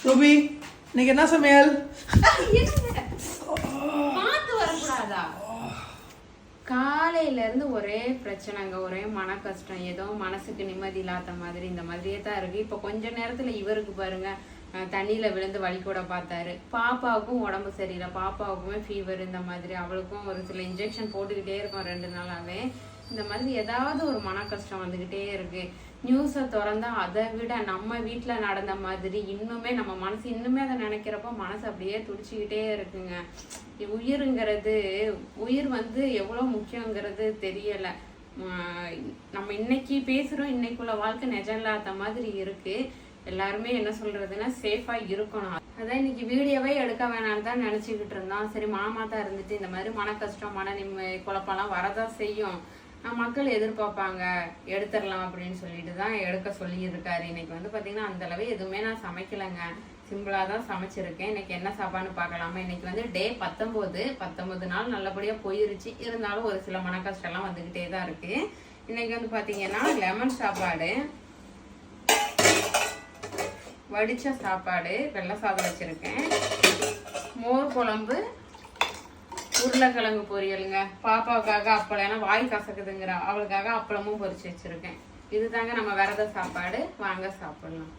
Ruby இன்னைக்கு என்ன சமையல்? பார்த்து வரக்கூடாதா? காலையில இருந்து ஒரே பிரச்சனைங்க, ஒரே மன கஷ்டம், ஏதோ மனசுக்கு நிம்மதி இல்லாத மாதிரி இந்த மாதிரியே தான் இருக்கு. இப்ப கொஞ்ச நேரத்துல இவருக்கு பாருங்க தண்ணியில விழுந்து வலி கூட பார்த்தாரு. பாப்பாவுக்கும் உடம்பு சரியில்லை, பாப்பாவுக்குமே ஃபீவர் இந்த மாதிரி, அவளுக்கும் ஒரு சில இன்ஜெக்ஷன் போட்டுக்கிட்டே இருக்கோம் 2 நாளாவே. இந்த மாதிரி ஏதாவது ஒரு மன கஷ்டம் வந்துகிட்டே இருக்கு. நியூஸை திறந்தா அதை விட நம்ம வீட்டுல நடந்த மாதிரி இன்னுமே நம்ம மனசு இன்னுமே அதை நினைக்கிறப்போ மனசு அப்படியே துடிச்சுக்கிட்டே இருக்குங்க. உயிருங்கிறது, உயிர் வந்து எவ்வளவு முக்கியங்கிறது தெரியல. நம்ம இன்னைக்கு பேசுறோம், இன்னைக்குள்ள வாழ்க்கை நிஜம் இல்லாத மாதிரி இருக்கு. எல்லாருமே என்ன சொல்றதுன்னா சேஃபா இருக்கணும். அதான் இன்னைக்கு வீடியோவே எடுக்க வேணாம்னு தான் நினைச்சுக்கிட்டு இருந்தோம். சரி, மாமா தான் இருந்துட்டு இந்த மாதிரி மன கஷ்டம், மன குழப்பம்லாம் வரதான் செய்யும், மக்கள் எதிர்பார்ப்பாங்க, எடுத்துடலாம் அப்படின்னு சொல்லிட்டு தான் எடுக்க சொல்லி இருக்காரு. இன்னைக்கு வந்து பாத்தீங்கன்னா அந்த அளவு எதுவுமே நான் சமைக்கலைங்க, சிம்பிளா தான் சமைச்சிருக்கேன். இன்னைக்கு என்ன சாப்பாடுன்னு பார்க்கலாமா? இன்னைக்கு வந்து டே 19 நாள் நல்லபடியா போயிருச்சு. இருந்தாலும் ஒரு சில மன கஷ்டம் எல்லாம் வந்துகிட்டே தான் இருக்கு. இன்னைக்கு வந்து பாத்தீங்கன்னா லெமன் சாப்பாடு, வடிச்ச சாப்பாடு, வெள்ளை சாதம் வச்சிருக்கேன், மோர் குழம்பு, உருளைக்கிழங்கு பொரியலுங்க. பாப்பாவுக்காக அப்பளம், ஏன்னா வாய் கசக்குதுங்கிற அவளுக்காக அப்பளமும் பொரிச்சு வச்சிருக்கேன். இதுதாங்க நம்ம விரத சாப்பாடு. வாங்க சாப்பிடலாம்.